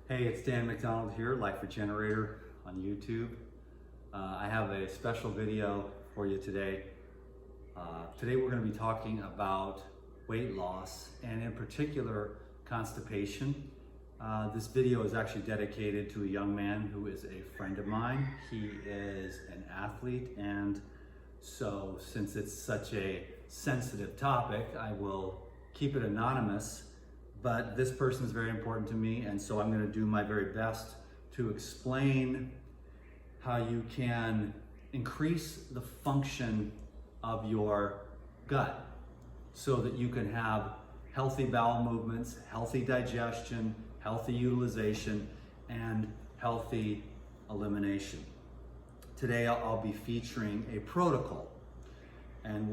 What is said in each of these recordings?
Hey, it's Dan McDonald here, Life Regenerator on YouTube. I have a special video for you today. Today we're going to be talking about weight loss and in particular constipation. This video is actually dedicated to a young man who is a friend of mine. He is an athlete, and so since it's such a sensitive topic, I will keep it anonymous. But this person is very important to me, and so I'm going to do my very best to explain how you can increase the function of your gut so that you can have healthy bowel movements, healthy digestion, healthy utilization, and healthy elimination. Today I'll be featuring a protocol, and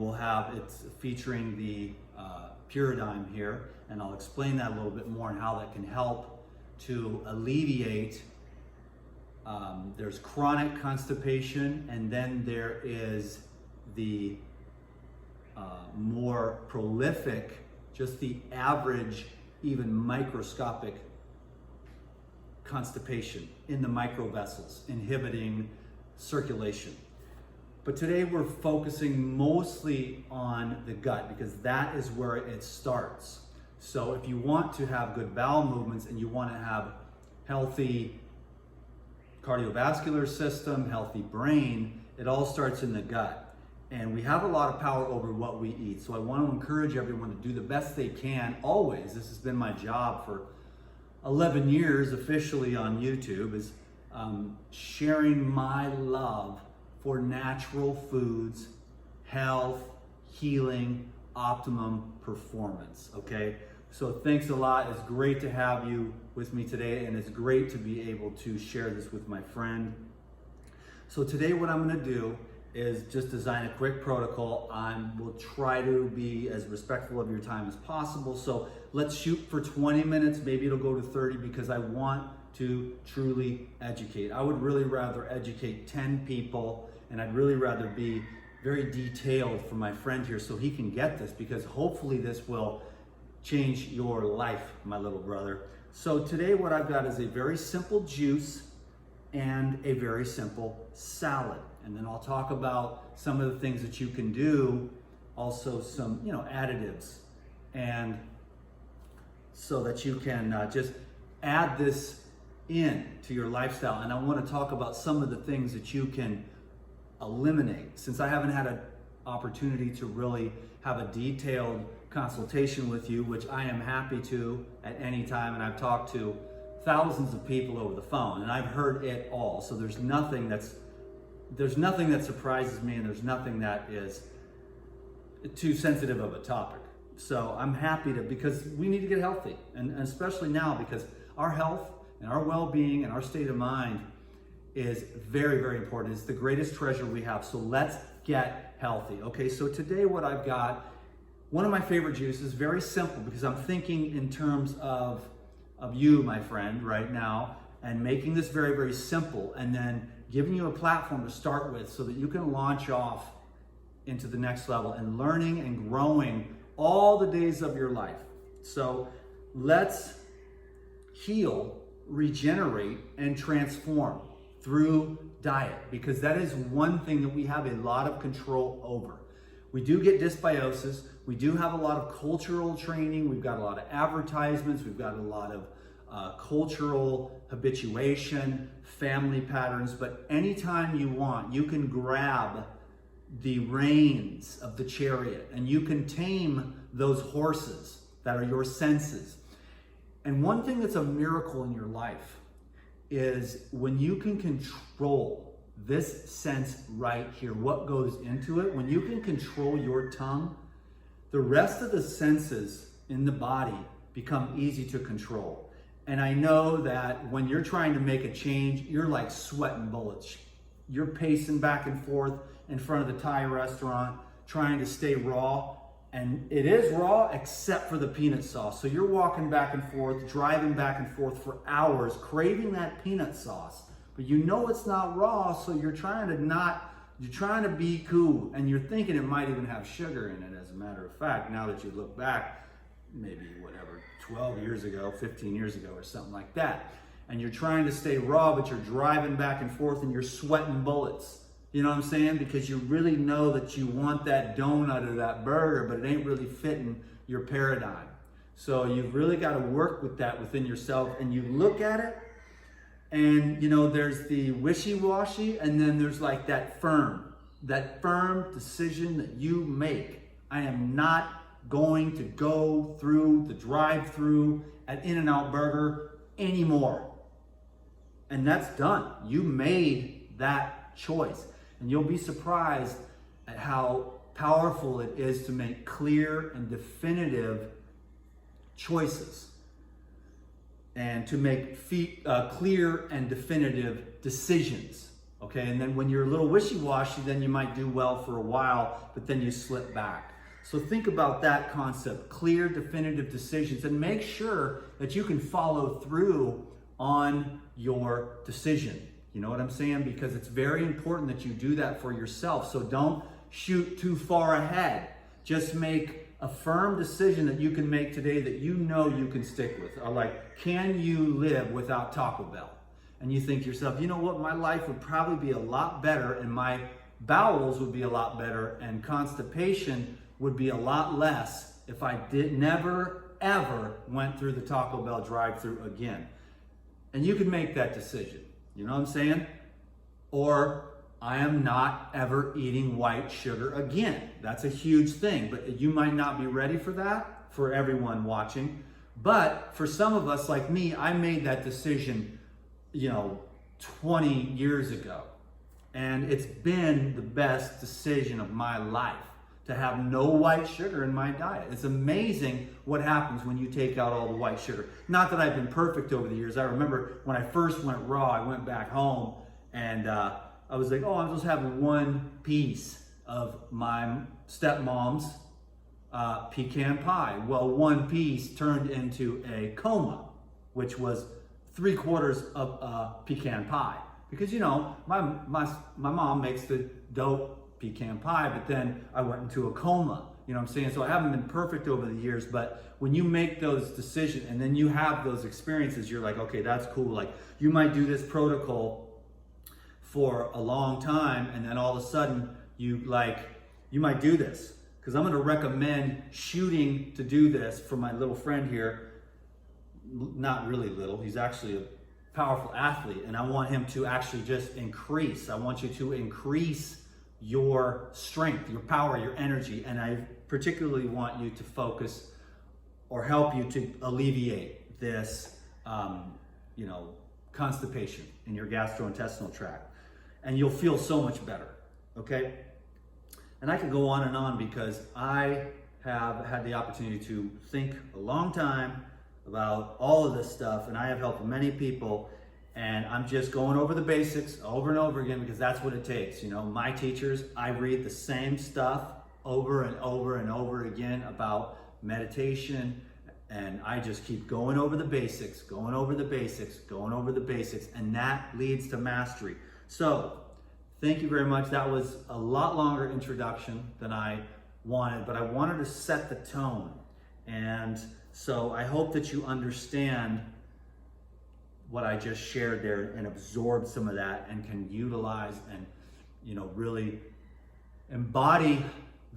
it's featuring the Paradigm here, and I'll explain that a little bit more and how that can help to alleviate. There's chronic constipation, and then there is the more prolific, just the average, even microscopic constipation in the microvessels, inhibiting circulation. But today we're focusing mostly on the gut because that is where it starts. So if you want to have good bowel movements and you want to have healthy cardiovascular system, healthy brain, it all starts in the gut. And we have a lot of power over what we eat. So I want to encourage everyone to do the best they can always. This has been my job for 11 years officially on YouTube, is sharing my love for natural foods, health, healing, optimum performance, okay? So thanks a lot. It's great to have you with me today, and it's great to be able to share this with my friend. So today what I'm gonna do is just design a quick protocol. We'll try to be as respectful of your time as possible. So let's shoot for 20 minutes, maybe it'll go to 30 because I want to truly educate. I would really rather educate 10 people, and I'd really rather be very detailed for my friend here so he can get this, because hopefully this will change your life, my little brother. So today what I've got is a very simple juice and a very simple salad. And then I'll talk about some of the things that you can do, also some, additives, and so that you can just add this in to your lifestyle. And I want to talk about some of the things that you can eliminate. Since I haven't had an opportunity to really have a detailed consultation with you, which I am happy to at any time, and I've talked to thousands of people over the phone, and I've heard it all. So there's nothing that surprises me, and there's nothing that is too sensitive of a topic. So I'm happy because we need to get healthy, and especially now, because our health and our well-being and our state of mind is very, very important. It's the greatest treasure we have. So let's get healthy. Okay, so today what I've got, one of my favorite juices, very simple, because I'm thinking in terms of you, my friend, right now, and making this very, very simple, and then giving you a platform to start with so that you can launch off into the next level and learning and growing all the days of your life. So let's heal, regenerate, and transform through diet, because that is one thing that we have a lot of control over. We do get dysbiosis. We do have a lot of cultural training. We've got a lot of advertisements. We've got a lot of cultural habituation, family patterns. But anytime you want, you can grab the reins of the chariot and you can tame those horses that are your senses. And one thing that's a miracle in your life is when you can control this sense right here, what goes into it, when you can control your tongue, the rest of the senses in the body become easy to control. And I know that when you're trying to make a change, you're like sweating bullets. You're pacing back and forth in front of the Thai restaurant, trying to stay raw. And it is raw except for the peanut sauce. So you're walking back and forth, driving back and forth for hours, craving that peanut sauce. But you know it's not raw, so you're trying to be cool. And you're thinking it might even have sugar in it, as a matter of fact, now that you look back, maybe 12 years ago, 15 years ago or something like that. and you're trying to stay raw, but you're driving back and forth and you're sweating bullets. You know what I'm saying? Because you really know that you want that donut or that burger, but it ain't really fitting your paradigm. So you've really got to work with that within yourself, and you look at it, and you know, there's the wishy-washy, and then there's like that firm decision that you make. I am not going to go through the drive-through at In-N-Out Burger anymore. And that's done. You made that choice. And you'll be surprised at how powerful it is to make clear and definitive choices, and to make clear and definitive decisions. Okay, and then when you're a little wishy-washy, then you might do well for a while, but then you slip back. So think about that concept, clear, definitive decisions, and make sure that you can follow through on your decision. You know what I'm saying? Because it's very important that you do that for yourself. So don't shoot too far ahead. Just make a firm decision that you can make today that you know you can stick with. Like, can you live without Taco Bell? And you think to yourself, you know what, my life would probably be a lot better, and my bowels would be a lot better, and constipation would be a lot less if I never, ever went through the Taco Bell drive-thru again. And you can make that decision. You know what I'm saying? Or I am not ever eating white sugar again. That's a huge thing, but you might not be ready for that, for everyone watching. But for some of us, like me, I made that decision 20 years ago. And it's been the best decision of my life to have no white sugar in my diet. It's amazing what happens when you take out all the white sugar. Not that I've been perfect over the years. I remember when I first went raw, I went back home and I was like, oh, I'm just having one piece of my stepmom's pecan pie. Well, one piece turned into a coma, which was 3/4 of pecan pie. Because, my mom makes the dope pecan pie, but then I went into a coma. You know what I'm saying? So I haven't been perfect over the years, but when you make those decisions and then you have those experiences, you're like, okay, that's cool. Like, you might do this protocol for a long time, and then all of a sudden you might do this. Because I'm going to recommend shooting to do this for my little friend here. Not really little, he's actually a powerful athlete, and I want him to actually just increase. I want you to increase your strength, your power, your energy, and I particularly want you to focus or help you to alleviate this, constipation in your gastrointestinal tract, and you'll feel so much better, okay? And I could go on and on because I have had the opportunity to think a long time about all of this stuff, and I have helped many people, and I'm just going over the basics over and over again because that's what it takes. My teachers, I read the same stuff over and over and over again about meditation, and I just keep going over the basics, going over the basics, going over the basics, and that leads to mastery. So thank you very much. That was a lot longer introduction than I wanted, but I wanted to set the tone. And so I hope that you understand what I just shared there and absorb some of that and can utilize and, really embody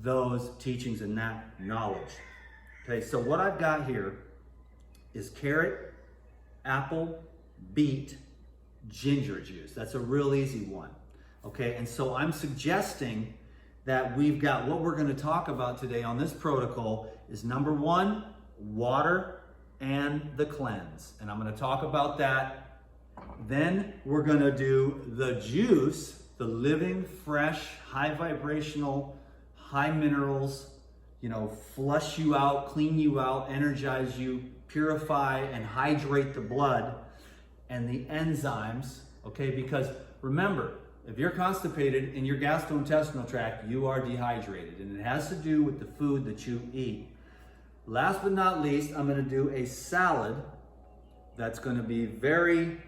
those teachings and that knowledge. Okay, so what I've got here is carrot, apple, beet, ginger juice. That's a real easy one. Okay, and so I'm suggesting that we've got what we're going to talk about today on this protocol is number 1, water and the cleanse. And I'm going to talk about that. Then we're going to do the juice, the living, fresh, high vibrational, high minerals, flush you out, clean you out, energize you, purify and hydrate the blood, and the enzymes, okay? Because remember, if you're constipated in your gastrointestinal tract, you are dehydrated, and it has to do with the food that you eat. Last but not least, I'm going to do a salad that's going to be very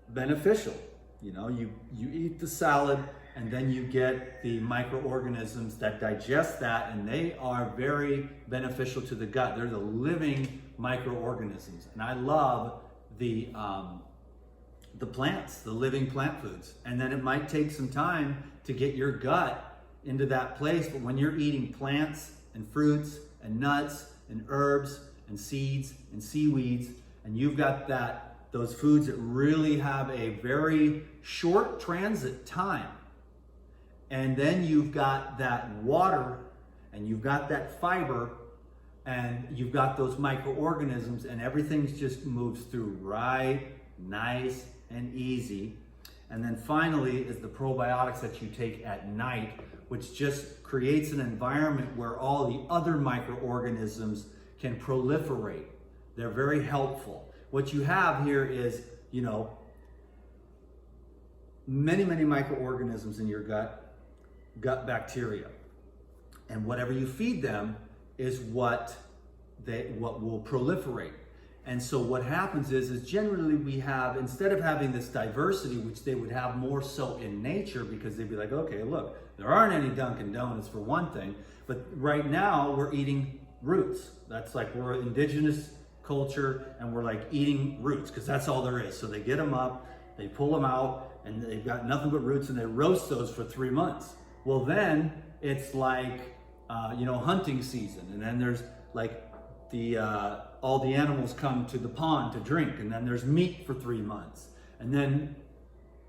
beneficial. You eat the salad, and then you get the microorganisms that digest that, and they are very beneficial to the gut. They're the living microorganisms, and I love the the plants, the living plant foods. And then it might take some time to get your gut into that place. But when you're eating plants and fruits and nuts and herbs and seeds and seaweeds, and you've got those foods that really have a very short transit time, and then you've got that water and you've got that fiber and you've got those microorganisms, and everything just moves through right, nice and easy. And then finally is the probiotics that you take at night, which just creates an environment where all the other microorganisms can proliferate. They're very helpful. What you have here is, many, many microorganisms in your gut bacteria. And whatever you feed them is what will proliferate. And so what happens is generally we have, instead of having this diversity, which they would have more so in nature, because they'd be like, okay, look, there aren't any Dunkin' Donuts for one thing, but right now we're eating roots. That's like, we're an indigenous culture and we're like eating roots because that's all there is. So they get them up, they pull them out, and they've got nothing but roots, and they roast those for 3 months. Well, then it's like, hunting season, and then there's like all the animals come to the pond to drink, and then there's meat for 3 months, and then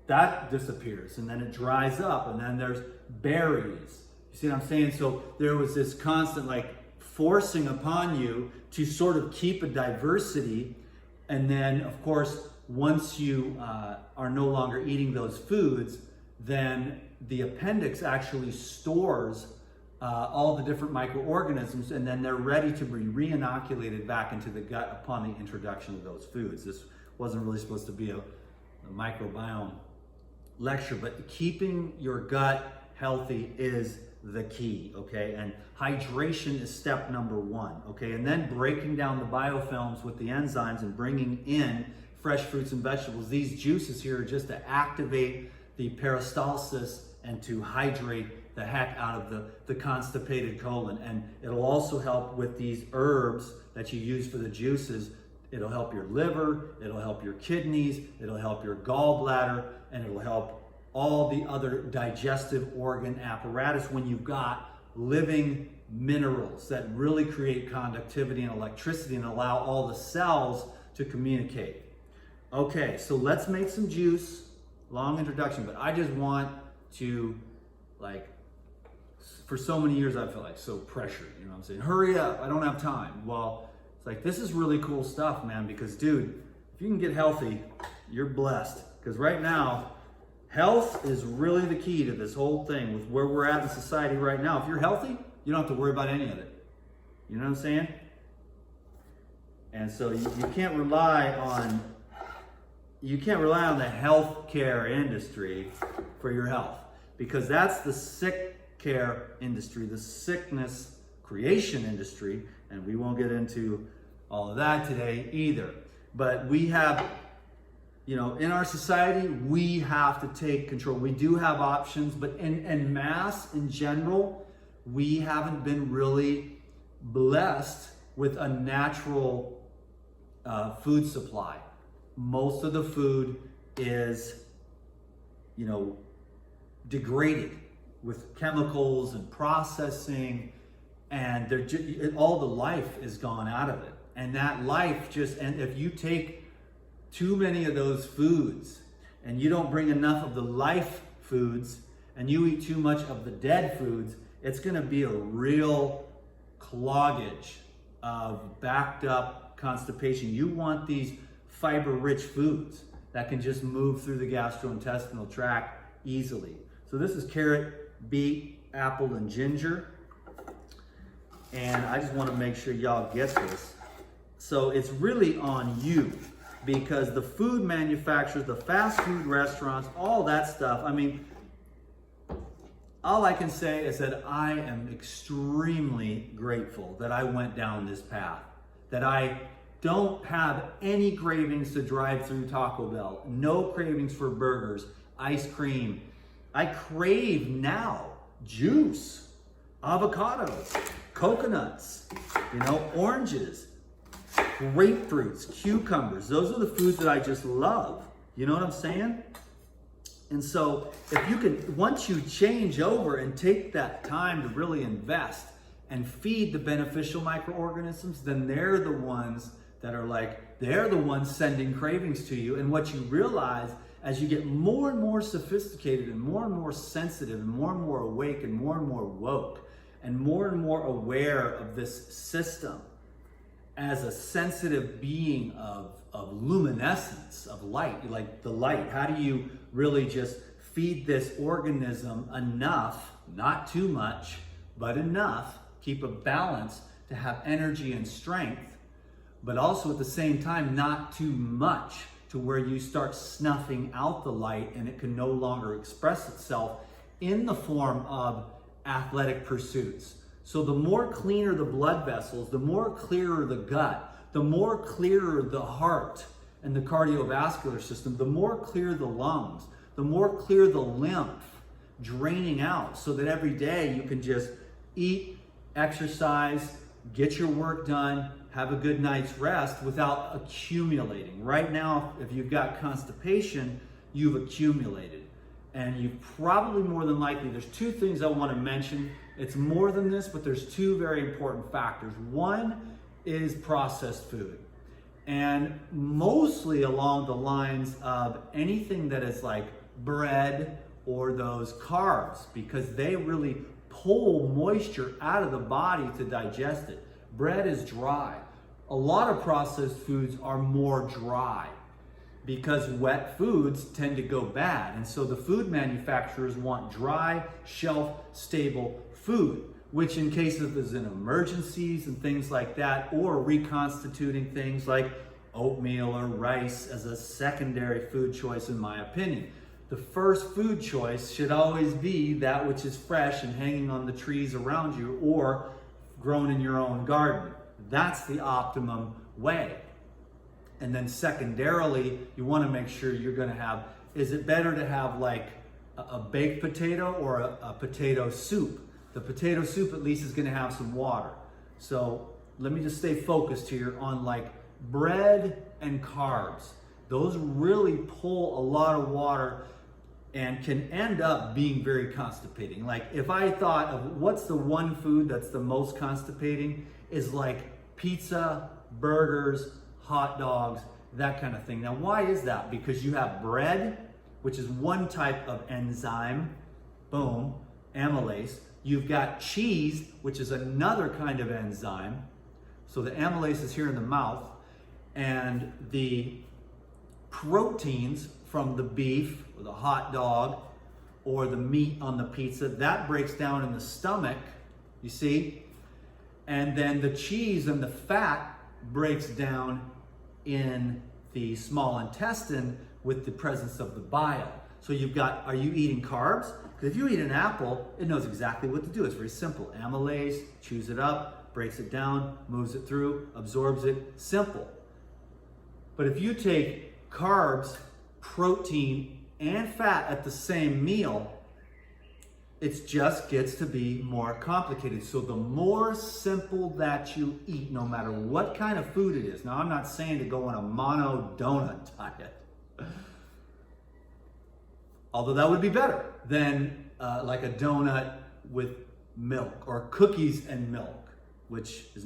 that disappears, and then it dries up, and then there's berries. You see what I'm saying? So there was this constant like forcing upon you to sort of keep a diversity, and then of course once you are no longer eating those foods, then the appendix actually stores all the different microorganisms, and then they're ready to be re-inoculated back into the gut upon the introduction of those foods. This wasn't really supposed to be a microbiome lecture, but keeping your gut healthy is the key, okay? And hydration is step number 1, okay? And then breaking down the biofilms with the enzymes and bringing in fresh fruits and vegetables. These juices here are just to activate the peristalsis and to hydrate the heck out of the constipated colon. And it'll also help with these herbs that you use for the juices. It'll help your liver, it'll help your kidneys, it'll help your gallbladder, and it'll help all the other digestive organ apparatus when you've got living minerals that really create conductivity and electricity and allow all the cells to communicate. Okay, so let's make some juice. Long introduction, but I just want to, like, for so many years I felt like so pressured, you know what I'm saying? Hurry up, I don't have time. Well, it's like, this is really cool stuff, man, because dude, if you can get healthy, you're blessed. Because right now, health is really the key to this whole thing with where we're at in society right now. If you're healthy, you don't have to worry about any of it. You know what I'm saying? And so you can't rely on the healthcare industry for your health, because that's the sick care industry, the sickness creation industry, and we won't get into all of that today either. But we have, in our society, we have to take control. We do have options, but in mass, in general, we haven't been really blessed with a natural food supply. Most of the food is, degraded with chemicals and processing, and all the life is gone out of it. And that life and if you take too many of those foods and you don't bring enough of the life foods and you eat too much of the dead foods, it's gonna be a real cloggage of backed up constipation. You want these fiber-rich foods that can just move through the gastrointestinal tract easily. So this is carrot, beet, apple, and ginger. And I just want to make sure y'all get this. So it's really on you, because the food manufacturers, the fast food restaurants, all that stuff, I mean, all I can say is that I am extremely grateful that I went down this path, that I don't have any cravings to drive through Taco Bell, no cravings for burgers, ice cream. I crave now juice, avocados, coconuts, oranges, grapefruits, cucumbers. Those are the foods that I just love, You know what I'm saying? And so if you can, once you change over and take that time to really invest and feed the beneficial microorganisms, then they're the ones that are like, they're the ones sending cravings to you. And what you realize as you get more and more sophisticated and more sensitive and more awake and more woke and more aware of this system as a sensitive being of luminescence, of light, like the light. How do you really just feed this organism enough, not too much, but enough, keep a balance to have energy and strength, but also at the same time, not too much to where you start snuffing out the light and it can no longer express itself in the form of athletic pursuits. So the more cleaner the blood vessels, the more clearer the gut, the more clearer the heart and the cardiovascular system, the more clear the lungs, the more clear the lymph draining out, so that every day you can just eat, exercise, get your work done, have a good night's rest without accumulating. Right now, if you've got constipation, you've accumulated. And you probably more than likely, there's two things I want to mention. It's more than this, but there's two very important factors. One is processed food. And mostly along the lines of anything that is like bread or those carbs, because they really pull moisture out of the body to digest it. Bread is dry. A lot of processed foods are more dry because wet foods tend to go bad. And so the food manufacturers want dry, shelf-stable food, which in cases in emergencies and things like that, or reconstituting things like oatmeal or rice as a secondary food choice, in my opinion. The first food choice should always be that which is fresh and hanging on the trees around you or grown in your own garden. That's the optimum way. And then secondarily, you want to make sure you're going to have, is it better to have like a baked potato or a potato soup? The potato soup at least is going to have some water. So let me just stay focused here on like bread and carbs. Those really pull a lot of water and can end up being very constipating. Like if I thought of what's the one food that's the most constipating, is like pizza, burgers, hot dogs, that kind of thing. Now why is that? Because you have bread, which is one type of enzyme, boom, amylase. You've got cheese, which is another kind of enzyme. So the amylase is here in the mouth, and the proteins from the beef or the hot dog or the meat on the pizza, that breaks down in the stomach, you see? And then the cheese and the fat breaks down in the small intestine with the presence of the bile. So you've got, are you eating carbs? Because if you eat an apple, it knows exactly what to do. It's very simple. Amylase, chews it up, breaks it down, moves it through, absorbs it, simple. But if you take carbs, protein, and fat at the same meal, it just gets to be more complicated. So the more simple that you eat, no matter what kind of food it is. Now, I'm not saying to go on a mono donut diet, although that would be better than like a donut with milk or cookies and milk, which is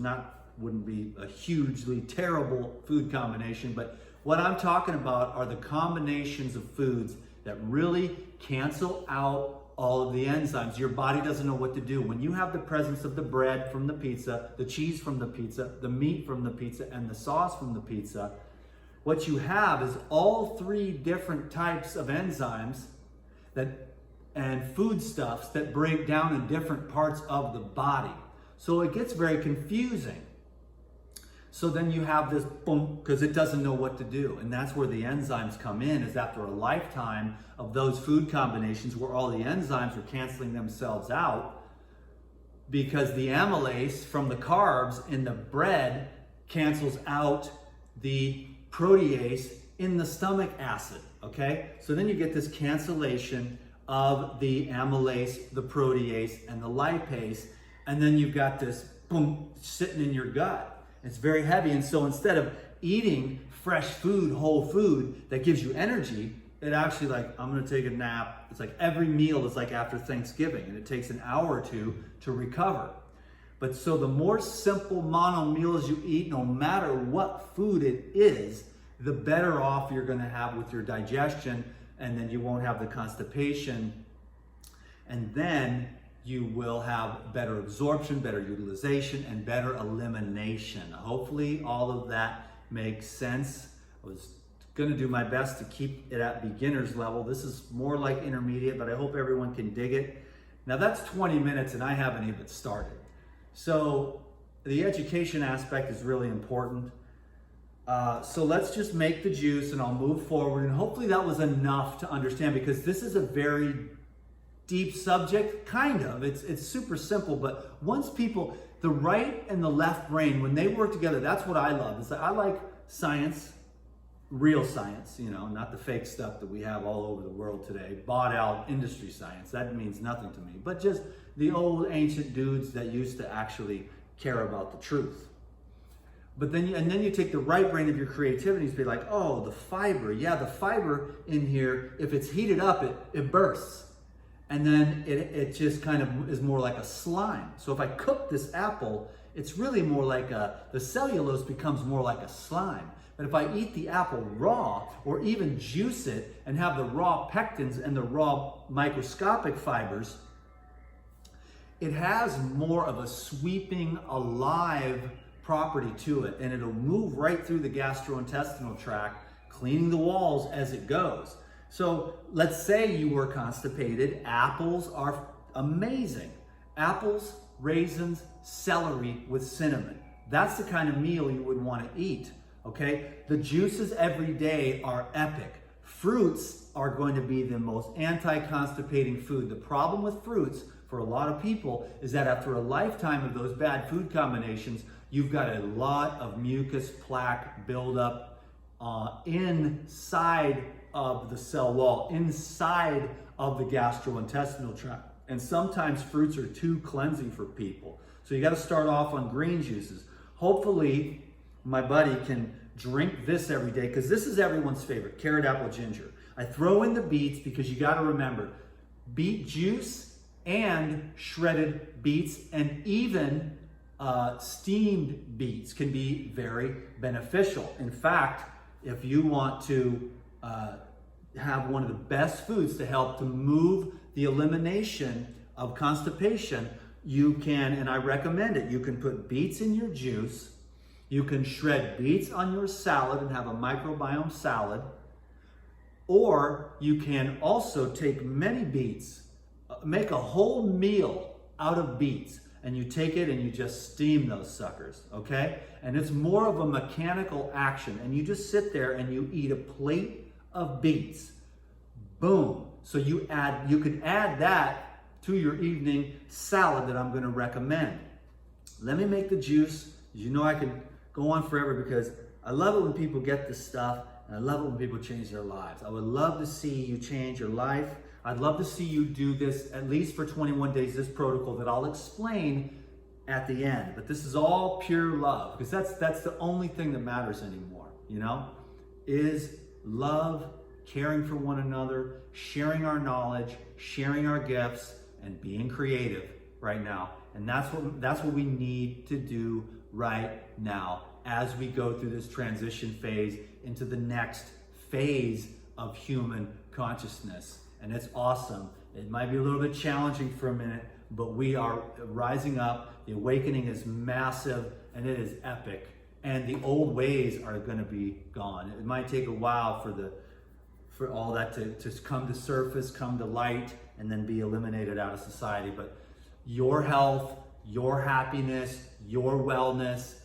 wouldn't be a hugely terrible food combination. But what I'm talking about are the combinations of foods that really cancel out all of the enzymes. Your body doesn't know what to do. When you have the presence of the bread from the pizza, the cheese from the pizza, the meat from the pizza, and the sauce from the pizza, what you have is all three different types of enzymes and foodstuffs that break down in different parts of the body. So it gets very confusing. So then you have this boom, because it doesn't know what to do. And that's where the enzymes come in, is after a lifetime of those food combinations where all the enzymes are canceling themselves out, because the amylase from the carbs in the bread cancels out the protease in the stomach acid, okay? So then you get this cancellation of the amylase, the protease, and the lipase, and then you've got this boom sitting in your gut. It's very heavy, and so instead of eating fresh food, whole food that gives you energy, it actually, like, I'm gonna take a nap. It's like every meal is like after Thanksgiving, and it takes an hour or two to recover. But so the more simple mono meals you eat, no matter what food it is, the better off you're gonna have with your digestion, and then you won't have the constipation, and then you will have better absorption, better utilization, and better elimination. Hopefully all of that makes sense. I was gonna do my best to keep it at beginner's level. This is more like intermediate, but I hope everyone can dig it. Now that's 20 minutes and I haven't even started. So the education aspect is really important. So let's just make the juice and I'll move forward, and hopefully that was enough to understand, because this is a very deep subject, kind of. It's super simple, but once people, the right and the left brain, when they work together, that's what I love. It's like, I like science, real science, you know, not the fake stuff that we have all over the world today, bought out industry science. That means nothing to me, but just the old ancient dudes that used to actually care about the truth. But then you take the right brain of your creativity and be like, oh, the fiber. Yeah, the fiber in here, if it's heated up, it bursts. And then it just kind of is more like a slime. So if I cook this apple, it's really more like the cellulose becomes more like a slime. But if I eat the apple raw, or even juice it and have the raw pectins and the raw microscopic fibers, it has more of a sweeping, alive property to it, and it'll move right through the gastrointestinal tract, cleaning the walls as it goes. So let's say you were constipated. Apples are amazing. Apples, raisins, celery with cinnamon. That's the kind of meal you would want to eat, okay? The juices every day are epic. Fruits are going to be the most anti-constipating food. The problem with fruits for a lot of people is that after a lifetime of those bad food combinations, you've got a lot of mucus plaque buildup inside of the cell wall, inside of the gastrointestinal tract. And sometimes fruits are too cleansing for people. So you got to start off on green juices. Hopefully my buddy can drink this every day, because this is everyone's favorite, carrot, apple, ginger. I throw in the beets because you got to remember, beet juice and shredded beets and even steamed beets can be very beneficial. In fact, if you want to have one of the best foods to help to move the elimination of constipation, you can, and I recommend it, you can put beets in your juice, you can shred beets on your salad and have a microbiome salad, or you can also take many beets, make a whole meal out of beets, and you take it and you just steam those suckers, okay? And it's more of a mechanical action, and you just sit there and you eat a plate of beets. Boom. So you could add that to your evening salad that I'm going to recommend. Let me make the juice. You know, I can go on forever because I love it when people get this stuff, and I love it when people change their lives. I would love to see you change your life. I'd love to see you do this at least for 21 days, this protocol that I'll explain at the end. But this is all pure love, because that's the only thing that matters anymore, you know, is love, caring for one another, sharing our knowledge, sharing our gifts, and being creative right now. And that's what we need to do right now as we go through this transition phase into the next phase of human consciousness. And it's awesome. It might be a little bit challenging for a minute, but we are rising up. The awakening is massive and it is epic. And the old ways are going to be gone. It might take a while for all that to come to surface, come to light, and then be eliminated out of society. But your health, your happiness, your wellness,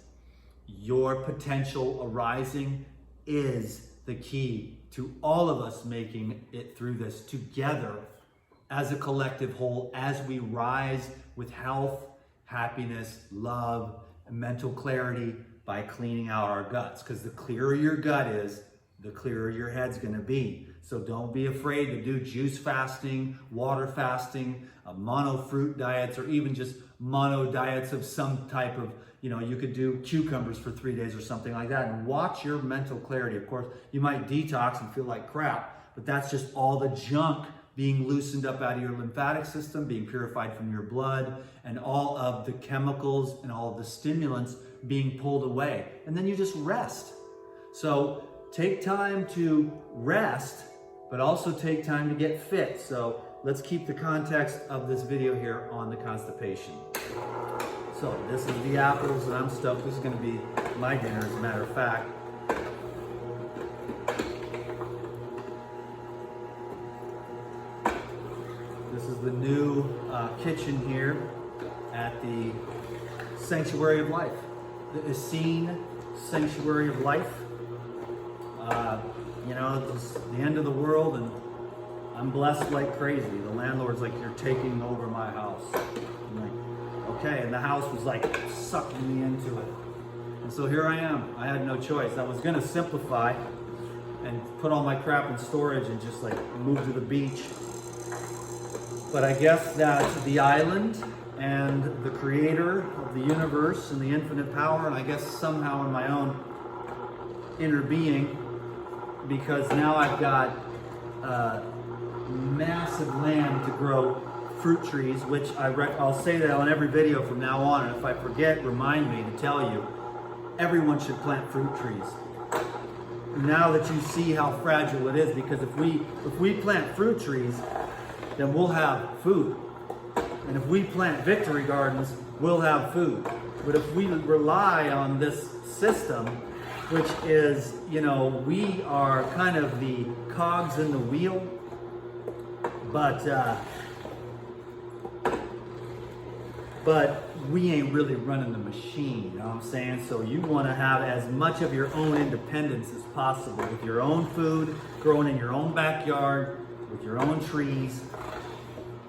your potential arising is the key to all of us making it through this together as a collective whole, as we rise with health, happiness, love, and mental clarity by cleaning out our guts. Because the clearer your gut is, the clearer your head's going to be. So don't be afraid to do juice fasting, water fasting, mono fruit diets, or even just mono diets of some type of you know, you could do cucumbers for 3 days or something like that, and watch your mental clarity. Of course, you might detox and feel like crap, but that's just all the junk being loosened up out of your lymphatic system, being purified from your blood, and all of the chemicals and all of the stimulants being pulled away. And then you just rest. So take time to rest, but also take time to get fit. So let's keep the context of this video here on the constipation. So this is the apples, and I'm stoked. This is going to be my dinner, as a matter of fact. This is the new kitchen here at the Sanctuary of Life, the Essene Sanctuary of Life. You know, it's the end of the world, and I'm blessed like crazy. The landlord's like, "You're taking over my house." I'm like, okay, and the house was like sucking me into it. And so here I am. I had no choice. I was gonna simplify and put all my crap in storage and just like move to the beach. But I guess that the island and the creator of the universe and the infinite power, and I guess somehow in my own inner being, because now I've got massive land to grow fruit trees, which I'll say that on every video from now on, and if I forget, remind me to tell you, everyone should plant fruit trees. Now that you see how fragile it is, because if we plant fruit trees, then we'll have food. And if we plant victory gardens, we'll have food. But if we rely on this system, which is, you know, we are kind of the cogs in the wheel, but we ain't really running the machine, you know what I'm saying? So you want to have as much of your own independence as possible, with your own food, growing in your own backyard, with your own trees.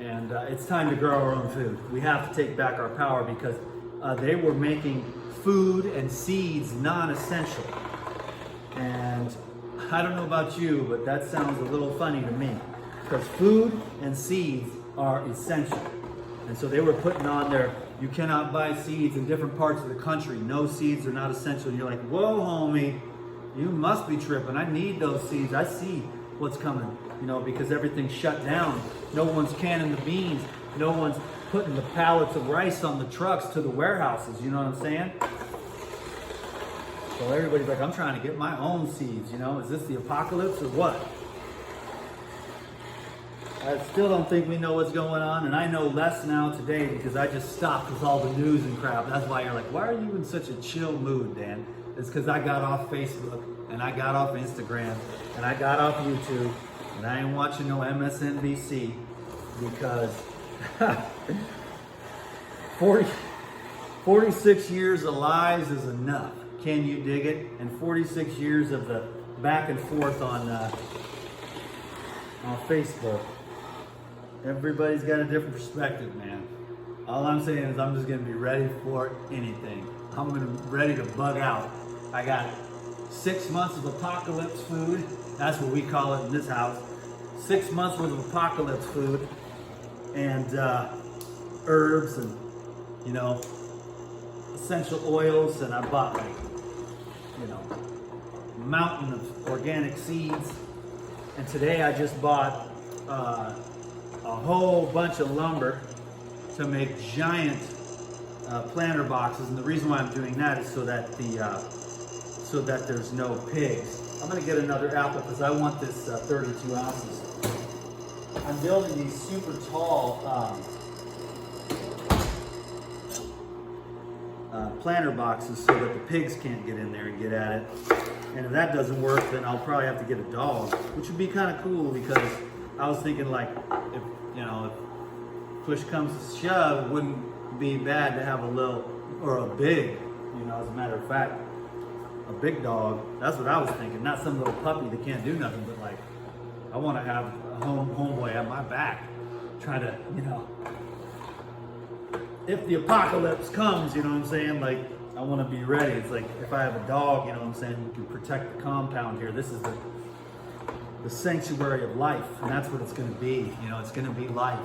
And it's time to grow our own food. We have to take back our power, because they were making food and seeds non-essential. And I don't know about you, but that sounds a little funny to me, because food and seeds are essential. And so they were putting on there, you cannot buy seeds in different parts of the country. No, seeds are not essential. And you're like, whoa, homie, you must be tripping. I need those seeds. I see what's coming, you know, because everything's shut down. No one's canning the beans. No one's putting the pallets of rice on the trucks to the warehouses. You know what I'm saying? So everybody's like, I'm trying to get my own seeds. You know, is this the apocalypse or what? I still don't think we know what's going on, and I know less now today because I just stopped with all the news and crap. That's why you're like, why are you in such a chill mood, Dan? It's because I got off Facebook, and I got off Instagram, and I got off YouTube, and I ain't watching no MSNBC because 46 years of lies is enough. Can you dig it? And 46 years of the back and forth on Facebook. Everybody's got a different perspective, man. All I'm saying is I'm just gonna be ready for anything. I'm gonna be ready to bug out. I got 6 months of apocalypse food. That's what we call it in this house. 6 months worth of apocalypse food, and herbs, and, you know, essential oils. And I bought, like, you know, a mountain of organic seeds. And today I just bought a whole bunch of lumber to make giant planter boxes. And the reason why I'm doing that is so that there's no pigs. I'm gonna get another apple because I want this 32 ounces. I'm building these super tall planter boxes so that the pigs can't get in there and get at it. And if that doesn't work, then I'll probably have to get a dog, which would be kind of cool, because I was thinking, like, if, you know, if push comes to shove, it wouldn't be bad to have a little, or a big, you know, as a matter of fact, a big dog. That's what I was thinking, not some little puppy that can't do nothing, but like, I want to have a homeboy at my back, trying to, you know, if the apocalypse comes, you know what I'm saying, like, I want to be ready. It's like, if I have a dog, you know what I'm saying, we can protect the compound here. This is the sanctuary of life, and that's what it's going to be. You know, it's going to be life,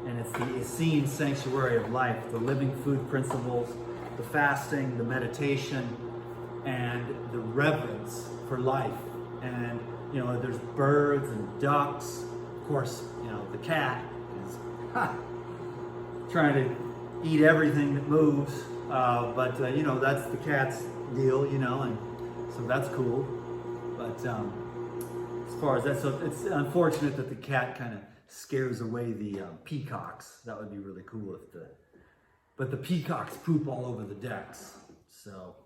and it's the Essene sanctuary of life, the living food principles, the fasting, the meditation, and the reverence for life. And there's birds and ducks. Of course, the cat is trying to eat everything that moves. But that's the cat's deal, and so that's cool. But as far as that, so it's unfortunate that the cat kind of scares away the peacocks. That would be really cool but the peacocks poop all over the decks. So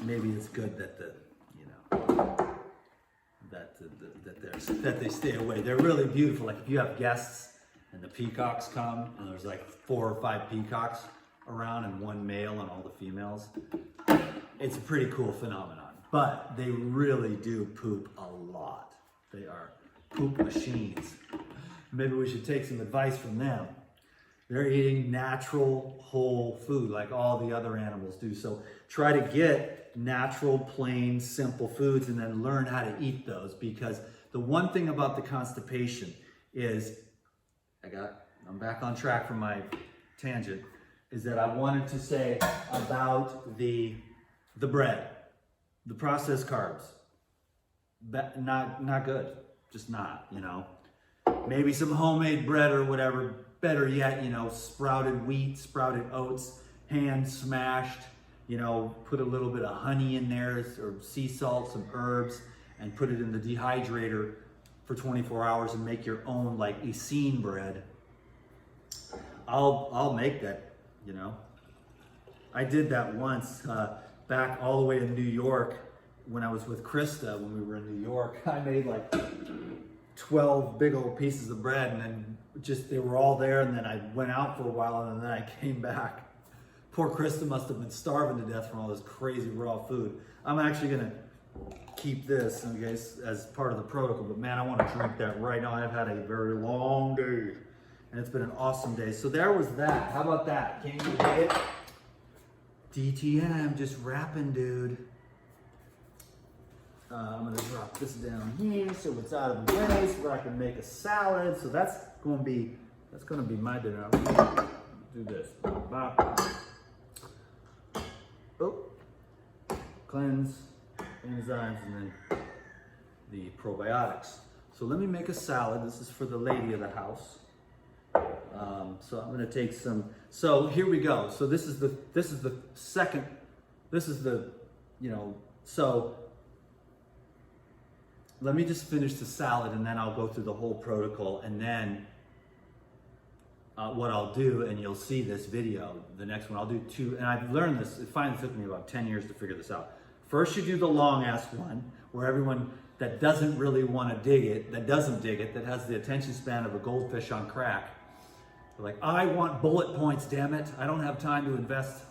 maybe it's good that that they stay away. They're really beautiful. Like if you have guests and the peacocks come, and there's like 4 or 5 peacocks around and one male and all the females, it's a pretty cool phenomenon. But they really do poop a lot. They are poop machines. Maybe we should take some advice from them. They're eating natural, whole food like all the other animals do. So try to get natural, plain, simple foods and then learn how to eat those, because the one thing about the constipation is, I'm back on track from my tangent, is that I wanted to say about the bread, the processed carbs. Not good, just not, Maybe some homemade bread or whatever, better yet, sprouted wheat, sprouted oats, hand smashed, put a little bit of honey in there or sea salt, some herbs, and put it in the dehydrator for 24 hours and make your own like Essene bread. I'll make that, I did that once back all the way in New York when I was with Krista when we were in New York. I made like 12 big old pieces of bread, and then they were all there, and then I went out for a while, and then I came back. Poor Krista must have been starving to death from all this crazy raw food. I'm actually gonna keep this, okay, as part of the protocol, but man, I wanna drink that right now. I've had a very long day, and it's been an awesome day. So there was that. How about that? Can you dig it? DTM, just rapping, dude. I'm gonna drop this down here so it's out of the way so that I can make a salad. So that's gonna be my dinner. I'm gonna do this. Oh, cleanse, enzymes, and then the probiotics. So let me make a salad. This is for the lady of the house. So I'm gonna take some. So here we go. So this is the second. This is the, so. Let me just finish the salad and then I'll go through the whole protocol, and then what I'll do, and you'll see this video, the next one, I'll do 2, and I've learned this, it finally took me about 10 years to figure this out. First you do the long ass one, where everyone that doesn't really want to dig it, that has the attention span of a goldfish on crack, they're like, I want bullet points, damn it, I don't have time to invest,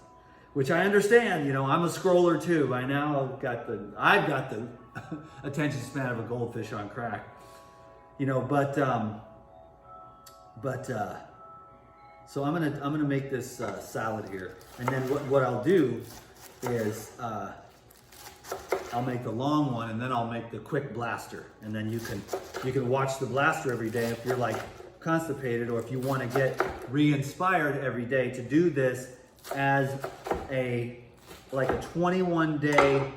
which I understand, I'm a scroller too. By now I've got the attention span of a goldfish on crack, so I'm gonna make this salad here, and then what I'll do is I'll make the long one, and then I'll make the quick blaster, and then you can watch the blaster every day if you're like constipated, or if you want to get re-inspired every day to do this as a 21-day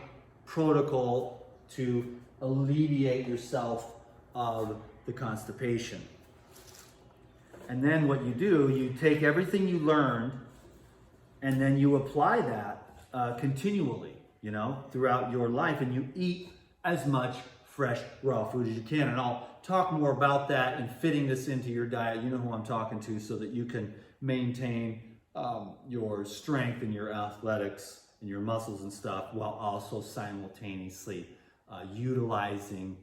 protocol to alleviate yourself of the constipation. And then what you do, you take everything you learned and then you apply that continually, throughout your life, and you eat as much fresh raw food as you can. And I'll talk more about that and fitting this into your diet. You know who I'm talking to, so that you can maintain your strength and your athletics and your muscles and stuff, while also simultaneously utilizing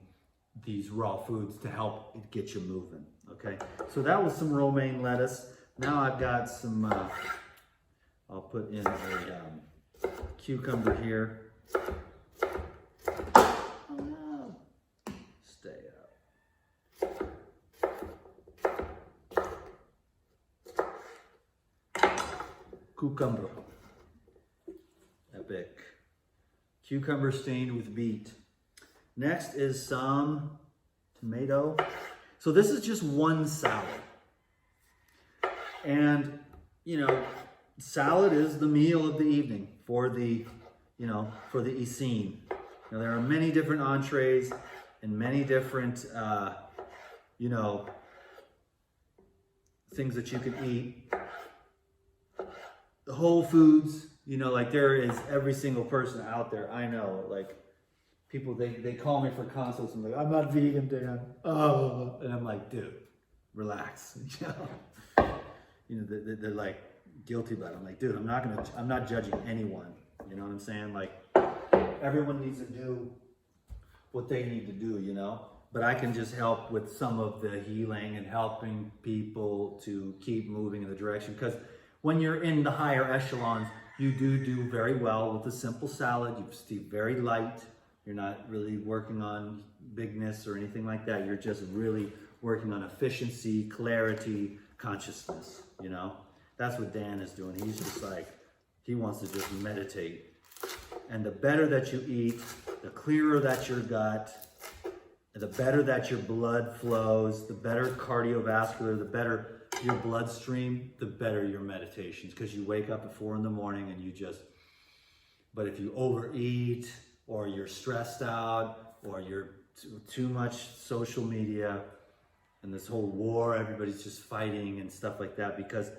these raw foods to help get you moving. Okay, so that was some romaine lettuce. Now I've got some, I'll put in a cucumber here. Stay up. Cucumber. Epic. Cucumber stained with beet. Next is some tomato. So this is just one salad. And, salad is the meal of the evening for the, for the Essene. Now there are many different entrees and many different, things that you can eat. The Whole Foods, like there is every single person out there. I know, like people, they call me for consults and like, I'm not vegan, Dan. Oh, and I'm like, dude, relax. They're like guilty about it. I'm like, dude, I'm not judging anyone. You know what I'm saying? Like everyone needs to do what they need to do, but I can just help with some of the healing and helping people to keep moving in the direction. Because when you're in the higher echelons, you do very well with a simple salad. You stay very light. You're not really working on bigness or anything like that. You're just really working on efficiency, clarity, consciousness, That's what Dan is doing. He's just like, he wants to just meditate. And the better that you eat, the clearer that your gut, the better that your blood flows, the better cardiovascular, the better your bloodstream, the better your meditations. Because you wake up at 4 a.m. and but if you overeat, or you're stressed out, or you're too much social media, and this whole war, everybody's just fighting and stuff like that, because,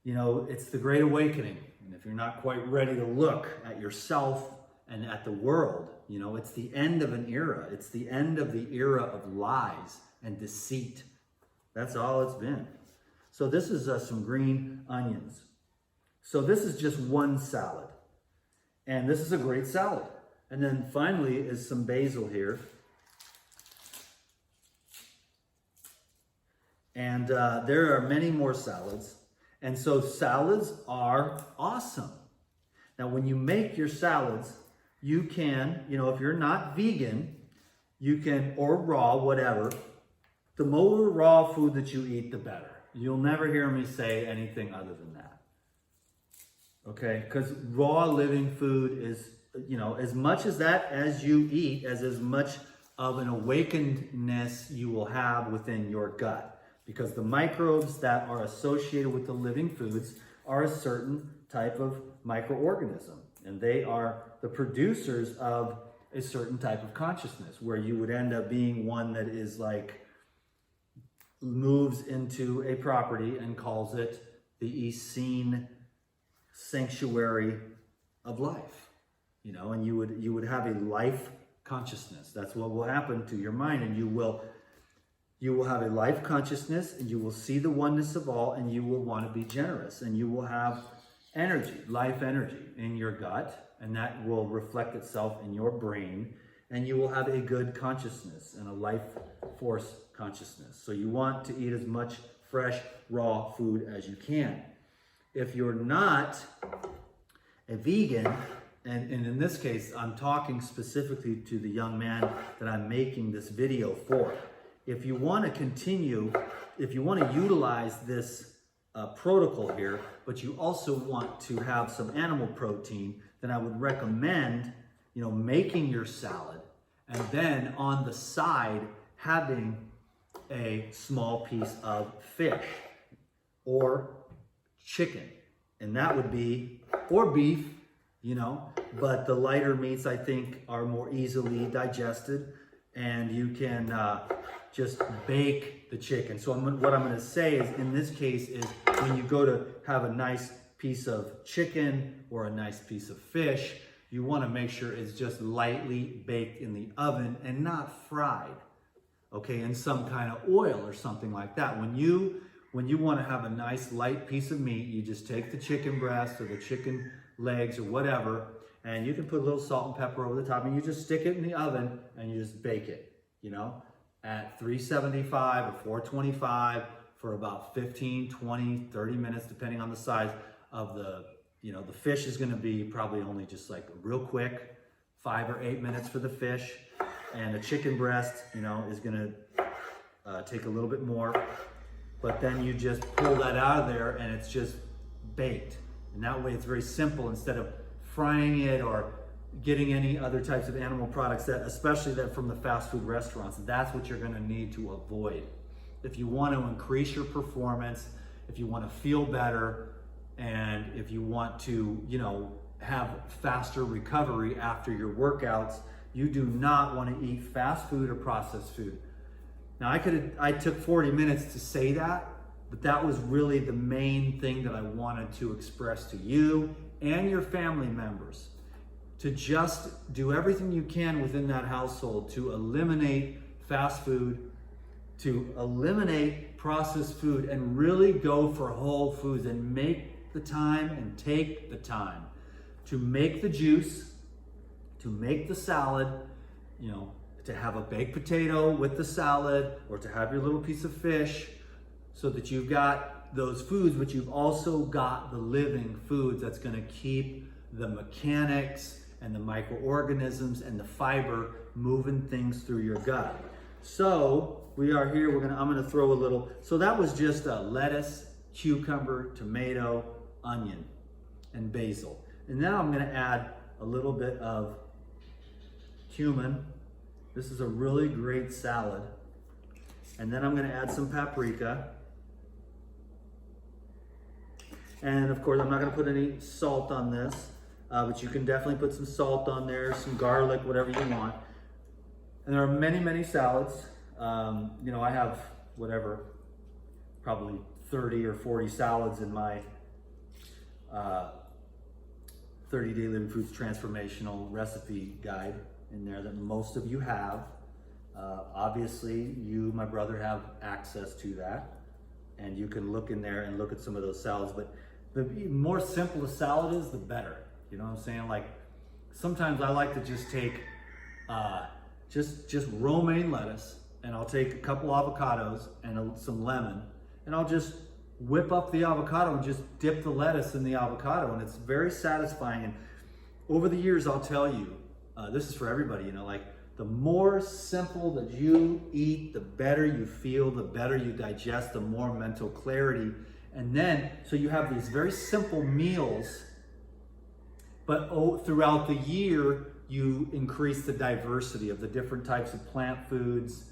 it's the Great Awakening. And if you're not quite ready to look at yourself and at the world, it's the end of an era. It's the end of the era of lies and deceit. That's all it's been. So this is some green onions. So this is just one salad. And this is a great salad. And then finally is some basil here. And there are many more salads. And so salads are awesome. Now, when you make your salads, you can, if you're not vegan, you can, or raw, whatever, the more raw food that you eat, the better. You'll never hear me say anything other than that. Okay? Because raw living food is, as much as that as you eat, as much of an awakenedness you will have within your gut. Because the microbes that are associated with the living foods are a certain type of microorganism. And they are the producers of a certain type of consciousness, where you would end up being one that is like, moves into a property and calls it the Essene sanctuary of life. And you would have a life consciousness. That's what will happen to your mind, and you will have a life consciousness, and you will see the oneness of all, and you will want to be generous, and you will have energy, life energy in your gut, and that will reflect itself in your brain, and you will have a good consciousness and a life force consciousness. So you want to eat as much fresh, raw food as you can. If you're not a vegan, and in this case, I'm talking specifically to the young man that I'm making this video for. If you want to continue, if you want to utilize this protocol here, but you also want to have some animal protein, then I would recommend, making your salad, and then on the side, having a small piece of fish or chicken. And that would be, or beef, but the lighter meats, I think, are more easily digested, and you can just bake the chicken. So what I'm going to say is, in this case, is when you go to have a nice piece of chicken or a nice piece of fish, you want to make sure it's just lightly baked in the oven and not fried, okay, in some kind of oil or something like that. When you want to have a nice light piece of meat, you just take the chicken breast or the chicken legs or whatever, and you can put a little salt and pepper over the top, and you just stick it in the oven and you just bake it, at 375 or 425 for about 15, 20, 30 minutes, depending on the size of the fish is going to be probably only just like real quick, 5 or 8 minutes for the fish. And a chicken breast, is going to take a little bit more. But then you just pull that out of there and it's just baked. And that way it's very simple, instead of frying it or getting any other types of animal products, especially from the fast food restaurants. That's what you're going to need to avoid. If you want to increase your performance, if you want to feel better, And if you want to, have faster recovery after your workouts, you do not want to eat fast food or processed food. Now I took 40 minutes to say that, but that was really the main thing that I wanted to express to you and your family members, to just do everything you can within that household to eliminate fast food, to eliminate processed food, and really go for whole foods and make the time and take the time to make the juice, to make the salad, to have a baked potato with the salad, or to have your little piece of fish, so that you've got those foods, but you've also got the living foods that's going to keep the mechanics and the microorganisms and the fiber moving things through your gut. So we are here, I'm gonna throw a little, so that was just a lettuce, cucumber, tomato, onion, and basil. And now I'm gonna add a little bit of cumin. This is a really great salad. And then I'm gonna add some paprika. And of course, I'm not gonna put any salt on this, but you can definitely put some salt on there, some garlic, whatever you want. And there are many, many salads. I have probably 30 or 40 salads in my 30 Day Living Foods Transformational Recipe Guide in there that most of you have. Obviously, you, my brother, have access to that. And you can look in there and look at some of those salads. But the more simple a salad is, the better. You know what I'm saying? Like, sometimes I like to just take just romaine lettuce, and I'll take a couple avocados and some lemon, and I'll just whip up the avocado and just dip the lettuce in the avocado, and it's very satisfying. And over the years, I'll tell you, this is for everybody, like, the more simple that you eat, the better you feel, the better you digest, the more mental clarity. And then, so you have these very simple meals, but throughout the year, you increase the diversity of the different types of plant foods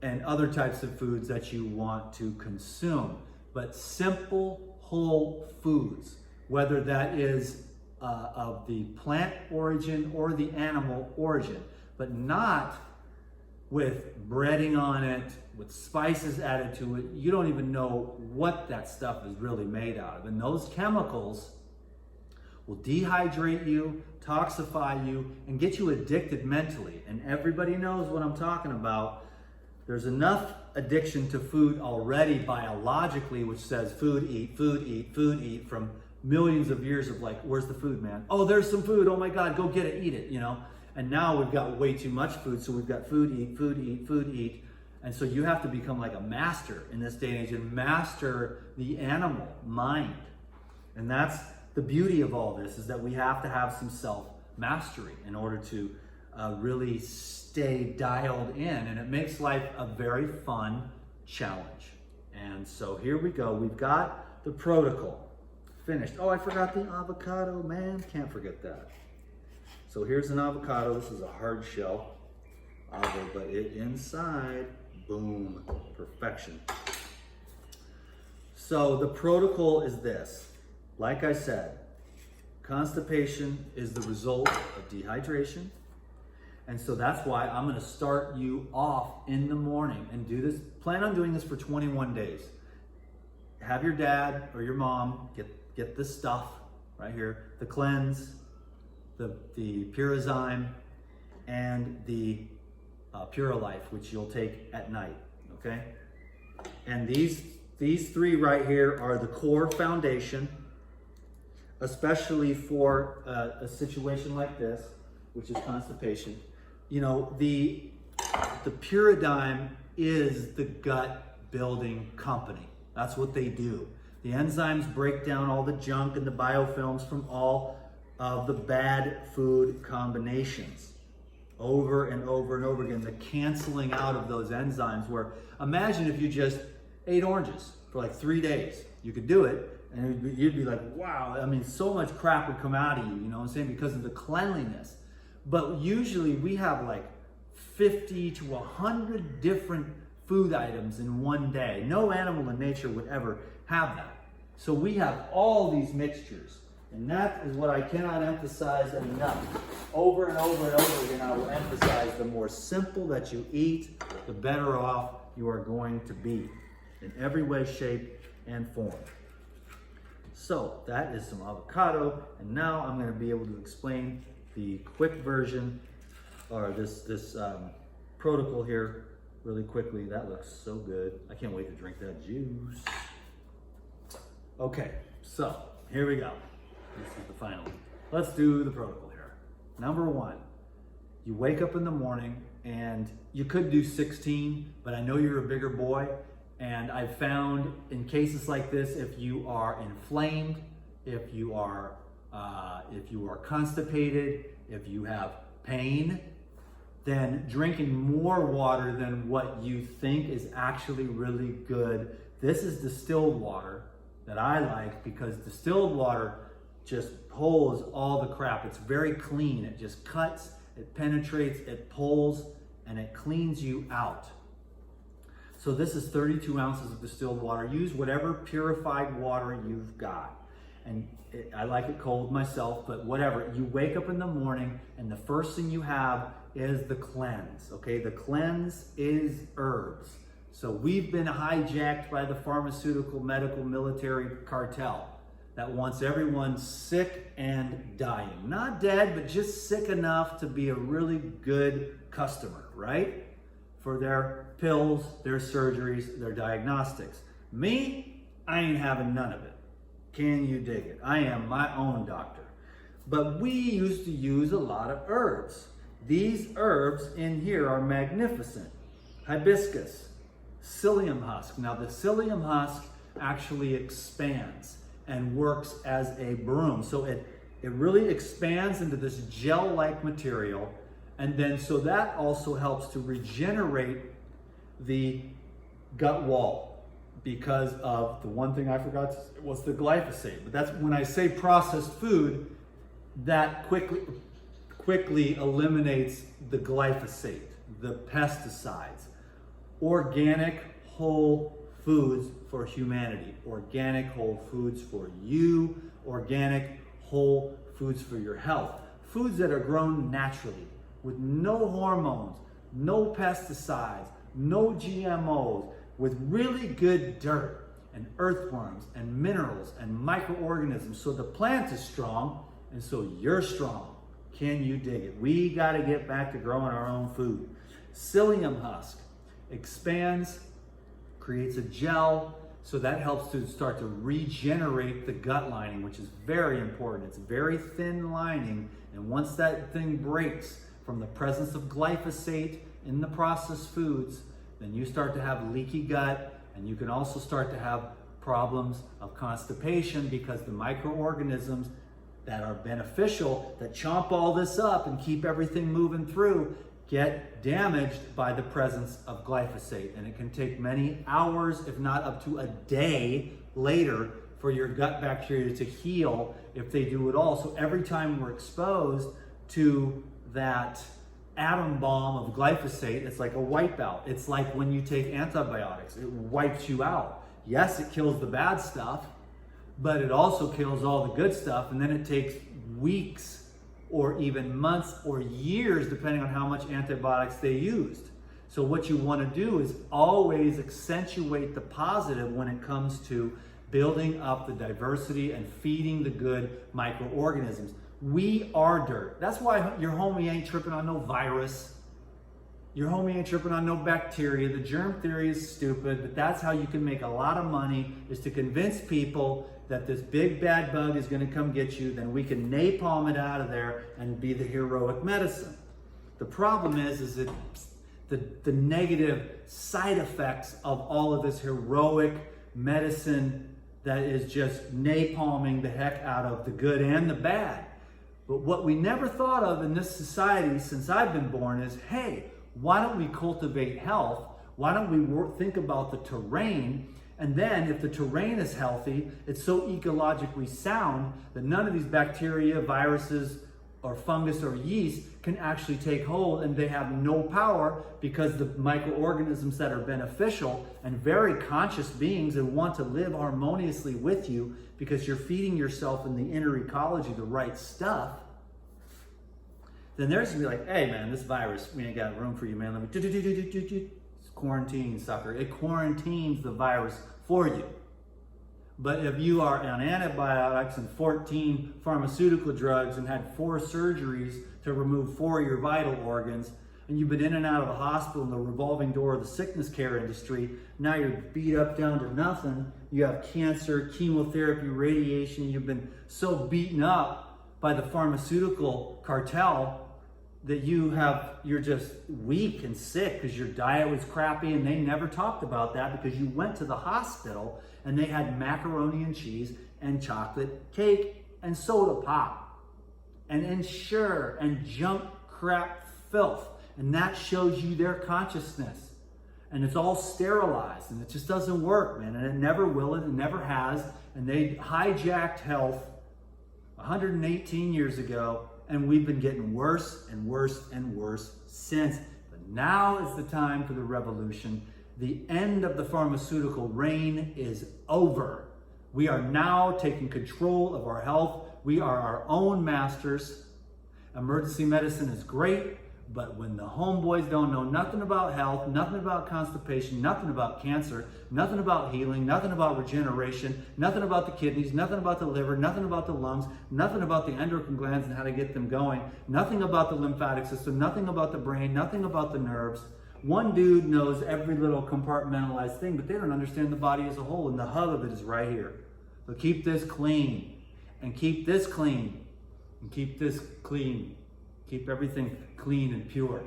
and other types of foods that you want to consume. But simple, whole foods, whether that is of the plant origin or the animal origin, but not with breading on it, with spices added to it. You don't even know what that stuff is really made out of. And those chemicals will dehydrate you, toxify you, and get you addicted mentally. And everybody knows what I'm talking about. There's enough addiction to food already biologically, which says food, eat, food, eat, food, eat, from millions of years of like, where's the food, man? Oh, there's some food. Oh my God, go get it, eat it, And now we've got way too much food, so we've got food, eat, food, eat, food, eat. And so you have to become like a master in this day and age and master the animal mind. And that's the beauty of all this, is that we have to have some self-mastery in order to really stay dialed in. And it makes life a very fun challenge. And so here we go. We've got the protocol finished. Oh, I forgot the avocado, man. Can't forget that. So here's an avocado. This is a hard shell avocado, but it inside, boom, perfection. So the protocol is this. Like I said, constipation is the result of dehydration. And so that's why I'm going to start you off in the morning and do this. Plan on doing this for 21 days. Have your dad or your mom get this stuff right here, the cleanse, the Purazyme, and the Puralife, which you'll take at night, okay? And these three right here are the core foundation, especially for a situation like this, which is constipation. The Purazyme is the gut building company. That's what they do. The enzymes break down all the junk and the biofilms from all of the bad food combinations over and over and over again. The canceling out of those enzymes, where imagine if you just ate oranges for like 3 days. You could do it, and you'd be like, wow, I mean, so much crap would come out of you, you know what I'm saying, because of the cleanliness. But usually we have like 50 to 100 different food items in one day. No animal in nature would ever have that. So we have all these mixtures, and that is what I cannot emphasize enough. Over and over and over again, I will emphasize the more simple that you eat, the better off you are going to be in every way, shape, and form. So that is some avocado, and now I'm going to be able to explain the quick version, or this protocol here really quickly. That looks so good. I can't wait to drink that juice. Okay, so here we go. This is the final one. Let's do the protocol here. Number one, you wake up in the morning, and you could do 16, but I know you're a bigger boy, and I've found in cases like this, if you are inflamed, if you are constipated, if you have pain, then drinking more water than what you think is actually really good. This is distilled water that I like, because distilled water just pulls all the crap. It's very clean. It just cuts, it penetrates, it pulls, and it cleans you out. So this is 32 ounces of distilled water. Use whatever purified water you've got. And I like it cold myself, but whatever. You wake up in the morning, and the first thing you have is the cleanse, okay? The cleanse is herbs. So we've been hijacked by the pharmaceutical, medical, military cartel that wants everyone sick and dying. Not dead, but just sick enough to be a really good customer, right? For their pills, their surgeries, their diagnostics. Me, I ain't having none of it. Can you dig it? I am my own doctor. But we used to use a lot of herbs. These herbs in here are magnificent. Hibiscus, psyllium husk. Now the psyllium husk actually expands and works as a broom. So it really expands into this gel-like material. And then so that also helps to regenerate the gut wall, because of the one thing I forgot was the glyphosate. But that's when I say processed food, that quickly eliminates the glyphosate, the pesticides. Organic whole foods for humanity, organic whole foods for you, organic whole foods for your health. Foods that are grown naturally with no hormones, no pesticides, no GMOs, with really good dirt and earthworms and minerals and microorganisms. So the plant is strong, and so you're strong. Can you dig it? We got to get back to growing our own food. Psyllium husk expands, creates a gel, so that helps to start to regenerate the gut lining, which is very important. It's a very thin lining, and once that thing breaks from the presence of glyphosate in the processed foods, then you start to have leaky gut, and you can also start to have problems of constipation, because the microorganisms that are beneficial, that chomp all this up and keep everything moving through, get damaged by the presence of glyphosate. And it can take many hours, if not up to a day later, for your gut bacteria to heal, if they do at all. So every time we're exposed to that atom bomb of glyphosate, it's like a wipeout. It's like when you take antibiotics, it wipes you out. Yes, it kills the bad stuff, but it also kills all the good stuff, and then it takes weeks or even months or years, depending on how much antibiotics they used. So what you want to do is always accentuate the positive when it comes to building up the diversity and feeding the good microorganisms. We are dirt. That's why your homie ain't tripping on no virus. Your homie ain't tripping on no bacteria. The germ theory is stupid, but that's how you can make a lot of money, is to convince people that this big bad bug is going to come get you. Then we can napalm it out of there and be the heroic medicine. The problem is that the negative side effects of all of this heroic medicine that is just napalming the heck out of the good and the bad. But what we never thought of in this society since I've been born is, hey, why don't we cultivate health? Why don't we think about the terrain? And then if the terrain is healthy, it's so ecologically sound that none of these bacteria, viruses, or fungus or yeast can actually take hold, and they have no power because the microorganisms that are beneficial and very conscious beings and want to live harmoniously with you because you're feeding yourself in the inner ecology the right stuff, then there's gonna be like, hey man, this virus, we ain't got room for you, man. Let me it's quarantine, sucker. It quarantines the virus for you. But if you are on antibiotics and 14 pharmaceutical drugs and had 4 surgeries to remove 4 of your vital organs, and you've been in and out of the hospital in the revolving door of the sickness care industry, now you're beat up down to nothing. You have cancer, chemotherapy, radiation. You've been so beaten up by the pharmaceutical cartel that you're just weak and sick because your diet was crappy, and they never talked about that because you went to the hospital and they had macaroni and cheese and chocolate cake and soda pop and Ensure and junk crap filth. And that shows you their consciousness. And it's all sterilized, and it just doesn't work, man. And it never will, and it never has. And they hijacked health 118 years ago, and we've been getting worse and worse and worse since. But now is the time for the revolution. The end of the pharmaceutical reign is over. We are now taking control of our health. We are our own masters. Emergency medicine is great, but when the homeboys don't know nothing about health, nothing about constipation, nothing about cancer, nothing about healing, nothing about regeneration, nothing about the kidneys, nothing about the liver, nothing about the lungs, nothing about the endocrine glands and how to get them going, nothing about the lymphatic system, nothing about the brain, nothing about the nerves. One dude knows every little compartmentalized thing, but they don't understand the body as a whole, and the hub of it is right here. So keep this clean, and keep this clean, and keep this clean. Keep everything clean and pure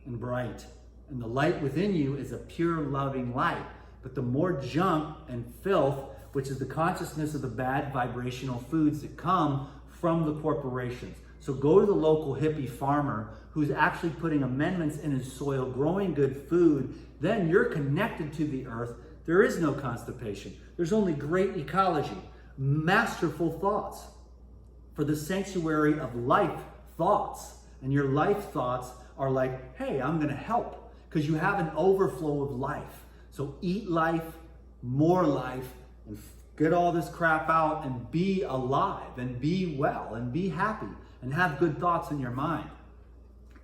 and bright. And the light within you is a pure, loving light. But the more junk and filth, which is the consciousness of the bad vibrational foods that come from the corporations. So go to the local hippie farmer who's actually putting amendments in his soil, growing good food. Then you're connected to the earth. There is no constipation. There's only great ecology, masterful thoughts for the sanctuary of life thoughts. And your life thoughts are like, hey, I'm going to help, because you have an overflow of life. So eat life, more life, and get all this crap out and be alive and be well and be happy and have good thoughts in your mind.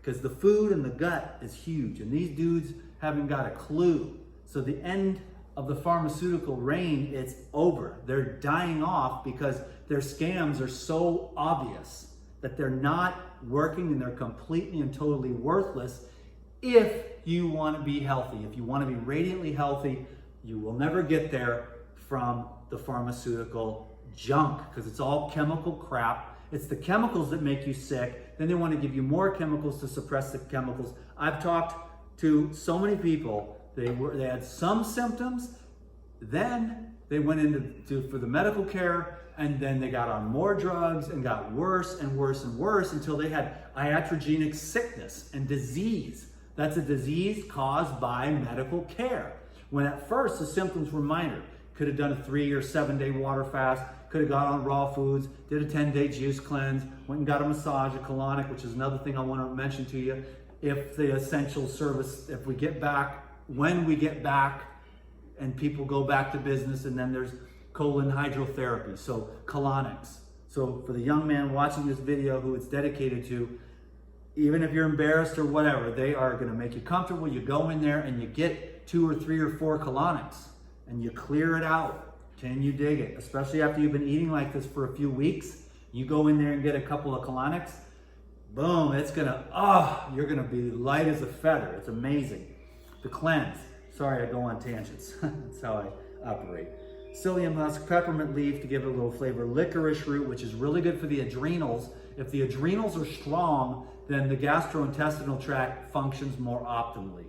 Because the food and the gut is huge, and these dudes haven't got a clue. So the end of the pharmaceutical reign, it's over. They're dying off because their scams are so obvious that they're not working, and they're completely and totally worthless. If you want to be healthy, if you want to be radiantly healthy, you will never get there from the pharmaceutical junk, because it's all chemical crap. It's the chemicals that make you sick. Then they want to give you more chemicals to suppress the chemicals. I've talked to so many people. They had some symptoms, then they went for the medical care, and then they got on more drugs and got worse and worse and worse until they had iatrogenic sickness and disease. That's a disease caused by medical care. When at first the symptoms were minor. Could have done a 3 or 7 day water fast, could have got on raw foods, did a 10-day juice cleanse, went and got a massage, a colonic, which is another thing I want to mention to you. If the essential service, if we get back, when we get back and people go back to business, and then there's colon hydrotherapy, so colonics. So for the young man watching this video who it's dedicated to, even if you're embarrassed or whatever, they are going to make you comfortable. You go in there and you get 2 or 3 or 4 colonics and you clear it out. Can you dig it? Especially after you've been eating like this for a few weeks, you go in there and get a couple of colonics, boom, it's gonna, you're gonna be light as a feather. It's amazing. The cleanse. Sorry, I go on tangents. That's how I operate. Psyllium husk, peppermint leaf to give it a little flavor, licorice root, which is really good for the adrenals. If the adrenals are strong, then the gastrointestinal tract functions more optimally.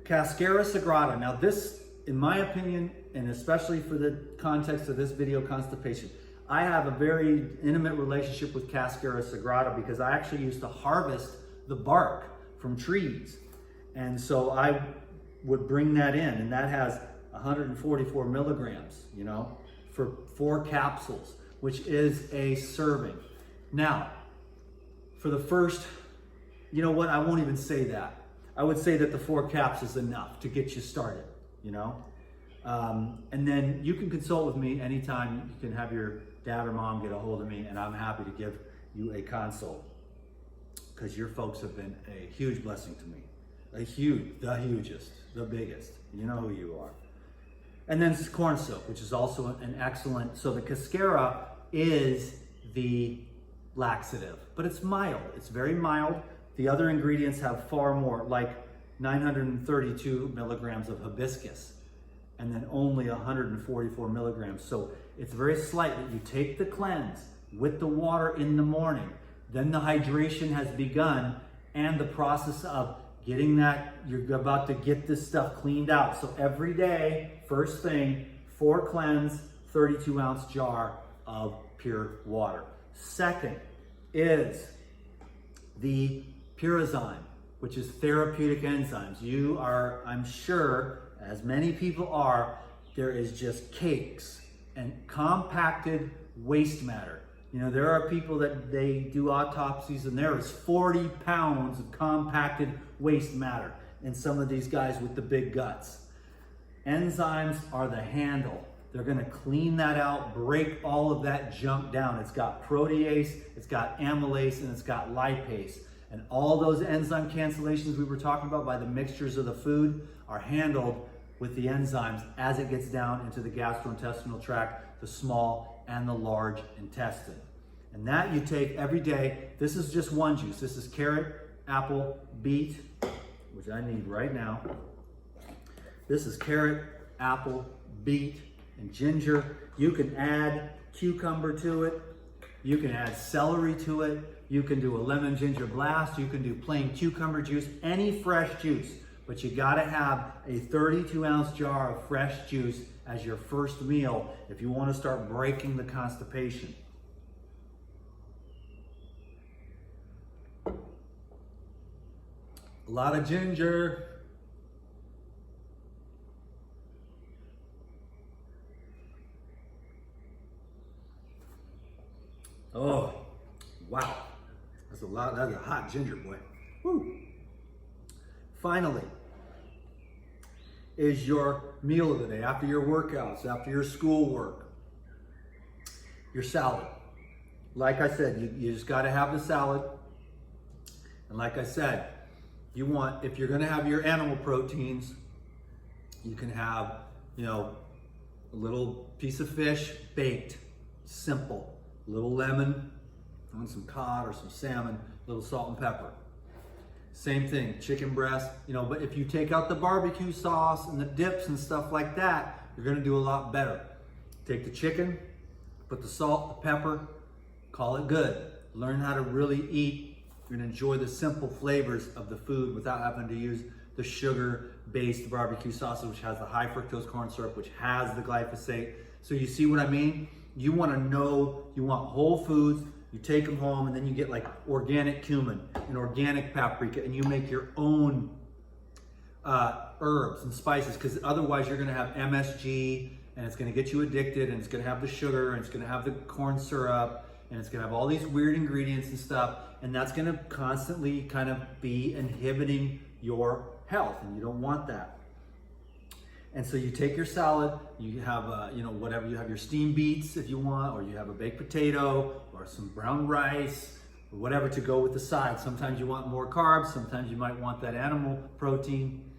Cascara sagrada. Now this, in my opinion, and especially for the context of this video, constipation, I have a very intimate relationship with Cascara sagrada because I actually used to harvest the bark from trees. And so I would bring that in, and that has 144 milligrams, you know, for 4 capsules, which is a serving. Now, for the first, you know what, I won't even say that. I would say that the 4 caps is enough to get you started, you know? And then you can consult with me anytime. You can have your dad or mom get a hold of me, and I'm happy to give you a consult, because your folks have been a huge blessing to me. The hugest, the biggest. You know who you are. And then corn silk, which is also an excellent, so the cascara is the laxative, but it's mild. It's very mild. The other ingredients have far more, like 932 milligrams of hibiscus, and then only 144 milligrams. So it's very slight. That you take the cleanse with the water in the morning, then the hydration has begun, and the process of getting that, you're about to get this stuff cleaned out. So every day, first thing, 4 cleanse, 32 ounce jar of pure water. Second is the Purazyme, which is therapeutic enzymes. You are, I'm sure, as many people are, there is just cakes and compacted waste matter. You know, there are people that they do autopsies and there is 40 pounds of compacted waste matter in some of these guys with the big guts. Enzymes are the handle. They're gonna clean that out, break all of that junk down. It's got protease, it's got amylase, and it's got lipase. And all those enzyme cancellations we were talking about by the mixtures of the food are handled with the enzymes as it gets down into the gastrointestinal tract, the small and the large intestine. And that you take every day. This is just one juice. This is carrot, apple, beet, which I need right now. This is carrot, apple, beet, and ginger. You can add cucumber to it. You can add celery to it. You can do a lemon ginger blast. You can do plain cucumber juice, any fresh juice. But you gotta have a 32 ounce jar of fresh juice as your first meal if you wanna start breaking the constipation. A lot of ginger. Oh, wow. That's a lot, that's a hot ginger, boy. Woo. Finally, is your meal of the day, after your workouts, after your schoolwork, your salad. Like I said, you just gotta have the salad. And like I said, you want, if you're gonna have your animal proteins, you can have, you know, a little piece of fish baked, simple, a little lemon, and some cod or some salmon, a little salt and pepper. Same thing, chicken breast, you know, but if you take out the barbecue sauce and the dips and stuff like that, you're gonna do a lot better. Take the chicken, put the salt, the pepper, call it good. Learn how to really eat and enjoy the simple flavors of the food without having to use the sugar-based barbecue sauce, which has the high fructose corn syrup, which has the glyphosate. So you see what I mean? You wanna know, you want whole foods, you take them home, and then you get like organic cumin and organic paprika, and you make your own herbs and spices, because otherwise you're gonna have MSG, and it's gonna get you addicted, and it's gonna have the sugar, and it's gonna have the corn syrup, and it's gonna have all these weird ingredients and stuff, and that's gonna constantly kind of be inhibiting your health, and you don't want that. And so you take your salad, you have, you know, whatever, you have your steamed beets if you want, or you have a baked potato, or some brown rice, or whatever to go with the side. Sometimes you want more carbs, sometimes you might want that animal protein.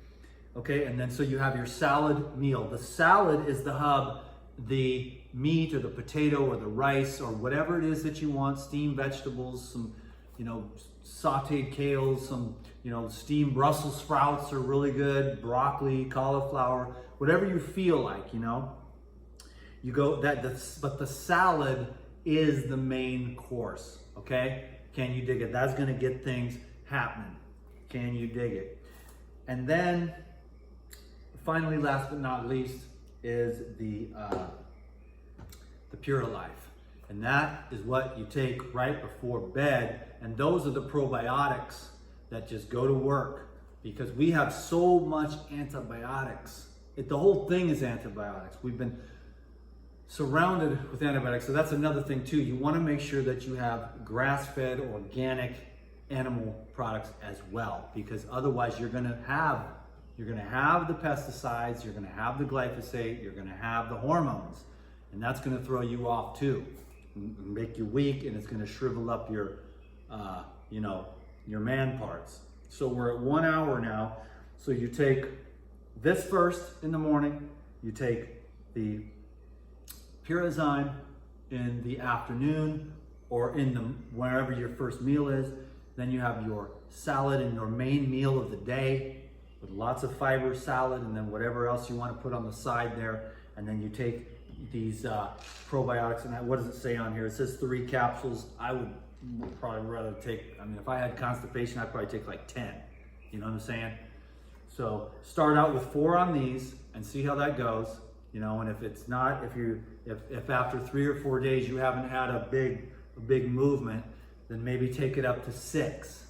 Okay, and then so you have your salad meal. The salad is the hub, the meat or the potato or the rice or whatever it is that you want, steamed vegetables, some, you know, sauteed kales, some, you know, steamed Brussels sprouts are really good, broccoli, cauliflower, whatever you feel like, you know. You go but the salad is the main course, okay? Can you dig it? That's gonna get things happening. Can you dig it? And then, finally, last but not least, is the Pura Life. And that is what you take right before bed. And those are the probiotics that just go to work, because we have so much antibiotics. The whole thing is antibiotics. We've been surrounded with antibiotics. So that's another thing too. You want to make sure that you have grass-fed, organic animal products as well, because otherwise you're gonna have the pesticides, you're gonna have the glyphosate, you're gonna have the hormones, and that's gonna throw you off too, and make you weak, and it's gonna shrivel up your, your man parts. So we're at 1 hour now. So you take this first in the morning, you take the Pyrazyme in the afternoon, or in the wherever your first meal is. Then you have your salad and your main meal of the day with lots of fiber salad, and then whatever else you want to put on the side there. And then you take these probiotics, and what does it say on here? It says 3 capsules. I would probably rather take, if I had constipation, I'd probably take like 10. You know what I'm saying? So start out with 4 on these and see how that goes. And if it's not, if after 3 or 4 days you haven't had a big movement, then maybe take it up to 6,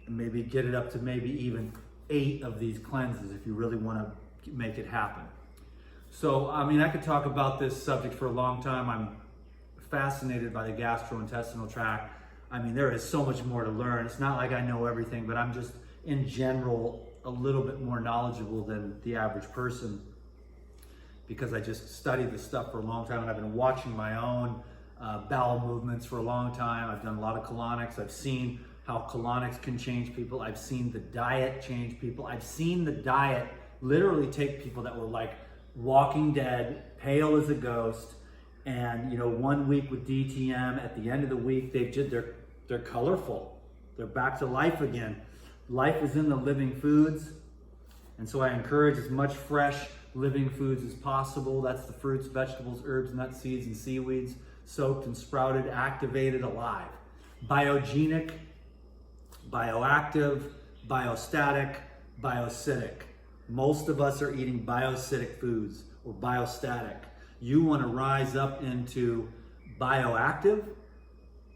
and maybe get it up to maybe even 8 of these cleanses if you really want to make it happen. So, I could talk about this subject for a long time. I'm fascinated by the gastrointestinal tract. There is so much more to learn. It's not like I know everything, but I'm just, in general, a little bit more knowledgeable than the average person, because I just studied this stuff for a long time, and I've been watching my own bowel movements for a long time. I've done a lot of colonics. I've seen how colonics can change people. I've seen the diet change people. I've seen the diet literally take people that were like walking dead, pale as a ghost, and 1 week with DTM, at the end of the week they're colorful. They're back to life again. Life is in the living foods, and so I encourage as much fresh living foods as possible. That's the fruits, vegetables, herbs, nuts, seeds, and seaweeds, soaked and sprouted, activated, alive. Biogenic, bioactive, biostatic, bioacidic. Most of us are eating bioacidic foods or biostatic. You want to rise up into bioactive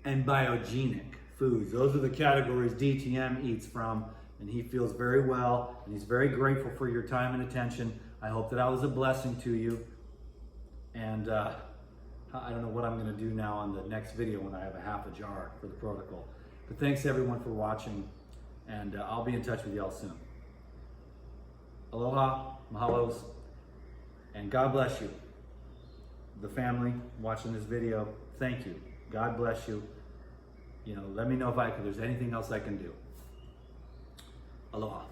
and biogenic foods. Those are the categories DTM eats from, and he feels very well, and he's very grateful for your time and attention. I hope that I was a blessing to you, and I don't know what I'm going to do now on the next video when I have a half a jar for the protocol. But thanks everyone for watching, and I'll be in touch with y'all soon. Aloha, mahalos, and God bless you. The family watching this video, thank you. God bless you. Let me know if there's anything else I can do. Aloha.